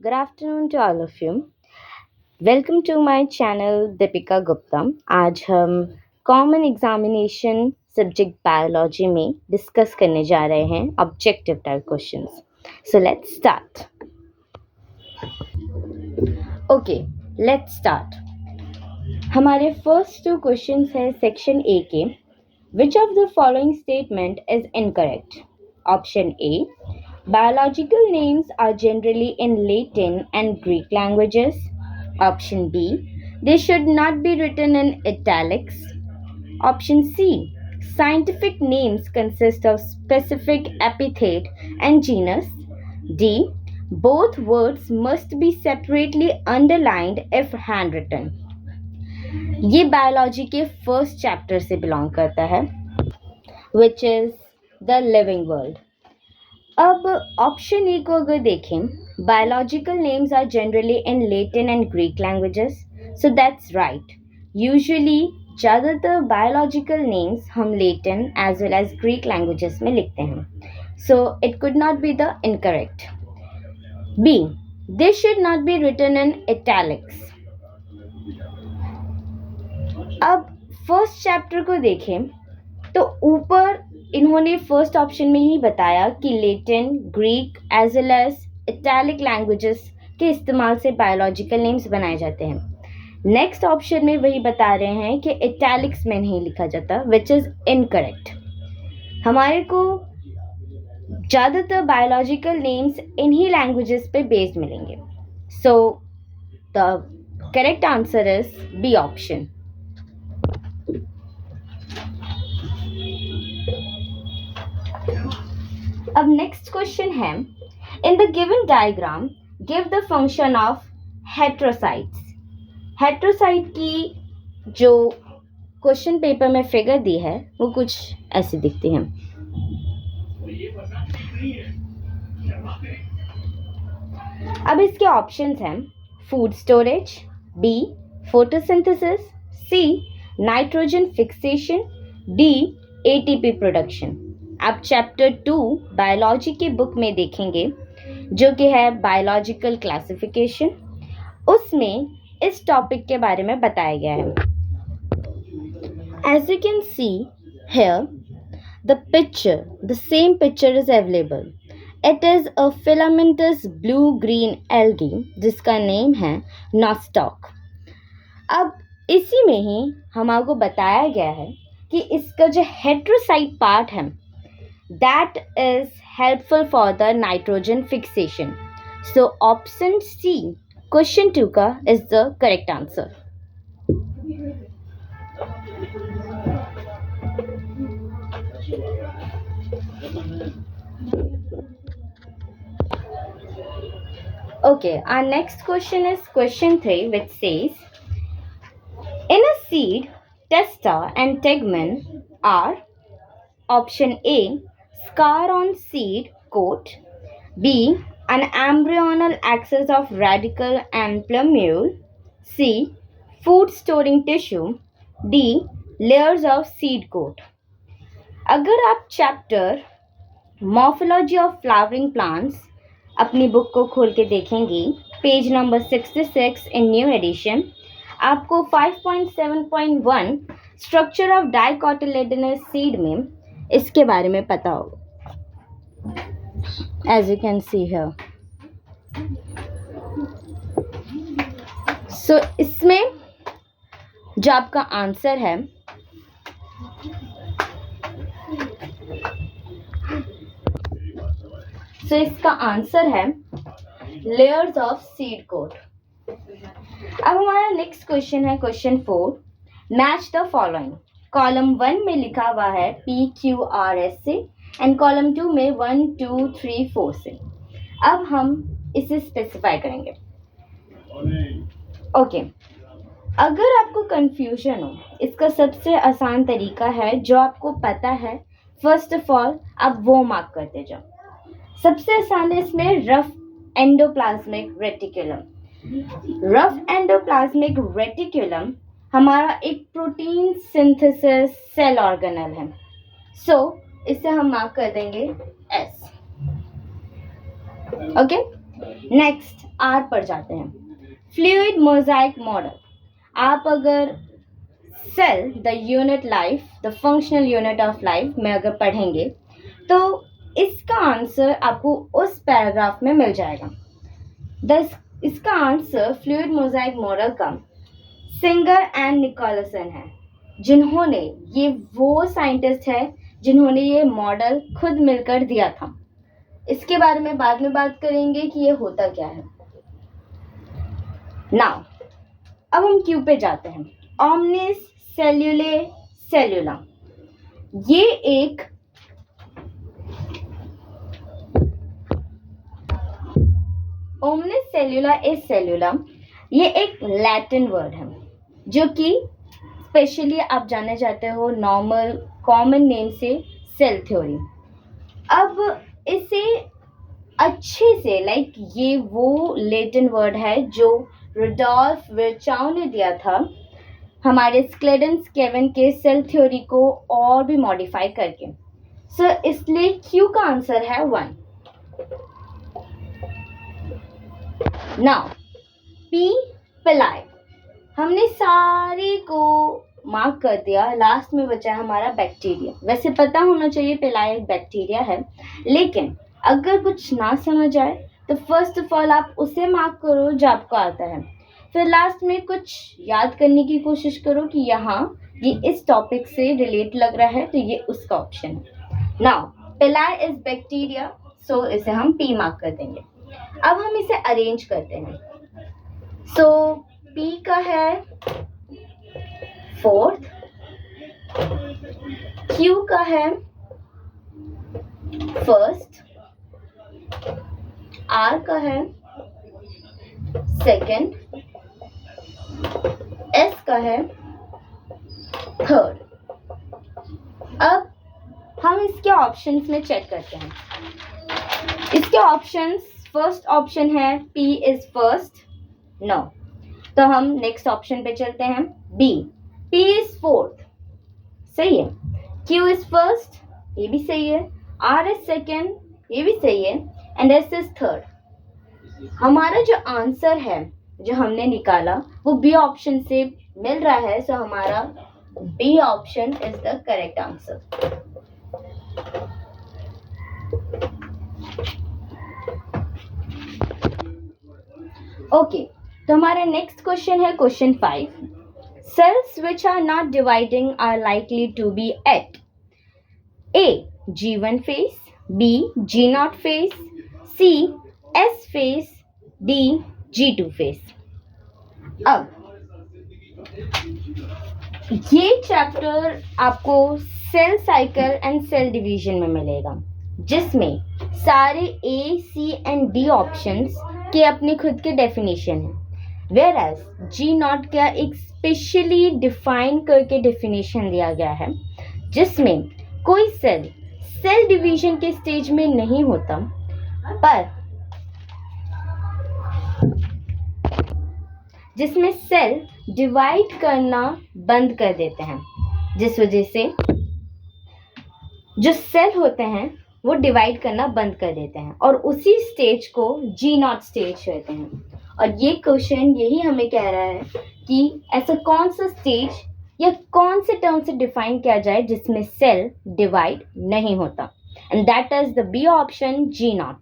Good afternoon to all of you. Welcome to my channel Deepika Gupta. आज हम common examination subject biology में discuss करने जा रहे हैं objective type questions. So let's start. Okay, let's start. हमारे फर्स्ट टू क्वेश्चंस है सेक्शन ए के. Which of the following statement is incorrect? Option A, biological names are generally in Latin and Greek languages. Option B, they should not be written in italics. Option C, scientific names consist of specific epithet and genus. D, both words must be separately underlined if handwritten. ये biology के first chapter से belong करता है, which is the living world. अब option A को अगर देखें, biological names are generally in Latin and Greek languages, so that's right. Usually ज़्यादातर बायोलॉजिकल नेम्स हम Latin as well as Greek languages में लिखते हैं, so it could not be the incorrect. B, they should not be written in italics. अब first chapter को देखें तो ऊपर इन्होंने फर्स्ट ऑप्शन में ही बताया कि Latin, Greek as well as italic languages के इस्तेमाल से बायोलॉजिकल नेम्स बनाए जाते हैं. नेक्स्ट ऑप्शन में वही बता रहे हैं कि इटैलिक्स में नहीं लिखा जाता, विच इज़ इनकरेक्ट. हमारे को ज़्यादातर बायोलॉजिकल नेम्स इन्हीं लैंग्वेजेस पे बेस्ड मिलेंगे. So the correct answer is b option. अब नेक्स्ट क्वेश्चन है, in the given diagram give the function of heterocysts. Heterocyst की जो क्वेश्चन पेपर में फिगर दी है वो कुछ ऐसी दिखती है. अब इसके ऑप्शंस हैं food storage, B photosynthesis, C nitrogen fixation, D ATP production. आप चैप्टर 2 बायोलॉजी की बुक में देखेंगे जो कि है बायोलॉजिकल क्लासिफिकेशन. उसमें इस टॉपिक के बारे में बताया गया है. As you can see here the picture, the same picture is available. It is a filamentous blue green algae जिसका नेम है नॉस्टॉक. अब इसी में ही हमारे बताया गया है कि इसका जो हेट्रोसाइट पार्ट है that is helpful for the nitrogen fixation. So option C, question 2 का is the correct answer. Okay, our next question is question 3, which says, in a seed, testa and tegmen are option A, scar on seed coat, B, an embryonal axis of radicle and plumule, C, food storing tissue, D, layers of seed coat. अगर आप chapter morphology of flowering plants अपनी book को खोल के देखेंगी, page number 66 इन new addition, आपको 5.7.1 structure of dicotyledonous seed में इसके बारे में पता होगा. As you can see here. So इसमें जो आपका आंसर है इसका आंसर है लेयर्स ऑफ सीड कोट. अब हमारा नेक्स्ट क्वेश्चन है question 4, match the following. Column 1 में लिखा हुआ है PQRS से एंड कॉलम 2 में 1 2 3 4 से. अब हम इसे स्पेसिफाई करेंगे. ओके, अगर आपको कंफ्यूजन हो, इसका सबसे आसान तरीका है जो आपको पता है, फर्स्ट ऑफ ऑल आप वो मार्क करते जाओ. सबसे आसान है इसमें rough endoplasmic reticulum. Rough endoplasmic reticulum हमारा एक प्रोटीन सिंथेसिस सेल ऑर्गेनल है. सो इसे हम मार्क कर देंगे S. ओके, नेक्स्ट आर पर जाते हैं, फ्लूइड मोजाइक मॉडल। आप अगर cell the unit life, the functional unit of life में अगर पढ़ेंगे तो इसका आंसर आपको उस पैराग्राफ में मिल जाएगा। इसका आंसर फ्लूइड मोजाइक मॉडल का सिंगर एंड निकोलसन है, जिन्होंने, ये वो साइंटिस्ट है जिन्होंने ये मॉडल खुद मिलकर दिया था। इसके बारे में बाद में बात करेंगे कि ये होता क्या है। नाउ अब हम क्यू पे जाते हैं, ओमनिस सेल्यूले सेल्यूला। ये एक ओमनिस सेल्यूला इज सेल्यूला, ये एक लैटिन वर्ड है जो कि स्पेशली आप जानना चाहते हो नॉर्मल कॉमन नेम से सेल थ्योरी। अब इसे अच्छे से ये वो लैटिन वर्ड है जो रुडोल्फ विर्चाउ ने दिया था हमारे स्क्लेडेंस केविन के सेल थ्योरी को और भी मॉडिफाई करके। सो इसलिए क्यू का आंसर है 1। नाउ पी पिलाई, हमने सारे को मार्क कर दिया, लास्ट में बचा है हमारा बैक्टीरिया। वैसे पता होना चाहिए पिलाई एक बैक्टीरिया है, लेकिन अगर कुछ ना समझ आए तो फर्स्ट ऑफ ऑल आप उसे मार्क करो जो आपको आता है, फिर लास्ट में कुछ याद करने की कोशिश करो कि यहाँ ये इस टॉपिक से रिलेट लग रहा है तो ये उसका ऑप्शन है। नाउ पिलाई इज बैक्टीरिया, सो इसे हम पी मार्क कर देंगे। अब हम इसे अरेंज करते हैं। सो पी का है 4th, क्यू का है 1st, आर का है 2nd, एस का है 3rd। अब हम इसके ऑप्शंस में चेक करते हैं। इसके ऑप्शंस, फर्स्ट ऑप्शन है पी इज फर्स्ट, नो, तो हम नेक्स्ट ऑप्शन पे चलते हैं, बी, पी इज 4th, सही है, क्यू इज फर्स्ट, ये भी सही है, आर इज 2nd, ये भी सही है, एंड एस इज 3rd। हमारा जो आंसर है जो हमने निकाला वो बी ऑप्शन से मिल रहा है, सो हमारा B option is the correct answer. Okay, तो हमारा नेक्स्ट क्वेश्चन है question 5, cells which are not dividing are likely to be at a G1 phase, B G0 phase, C S phase, D G2 phase. अब ये chapter आपको cell cycle and cell division में मिलेगा, जिसमें सारे A C and D options के अपने खुद के डेफिनेशन हैं, वेयर एज G0 का एक स्पेशली डिफाइन करके डेफिनेशन दिया गया है, जिसमें कोई सेल डिवीजन के स्टेज में नहीं होता, पर जिसमें सेल डिवाइड करना बंद कर देते हैं, जिस वजह से जो सेल होते हैं वो डिवाइड करना बंद कर देते हैं और उसी स्टेज को G0 स्टेज कहते हैं। और ये क्वेश्चन यही हमें कह रहा है कि ऐसा कौन सा स्टेज या कौन से टर्म से डिफाइन किया जाए जिसमें सेल डिवाइड नहीं होता, and that is the B option G0।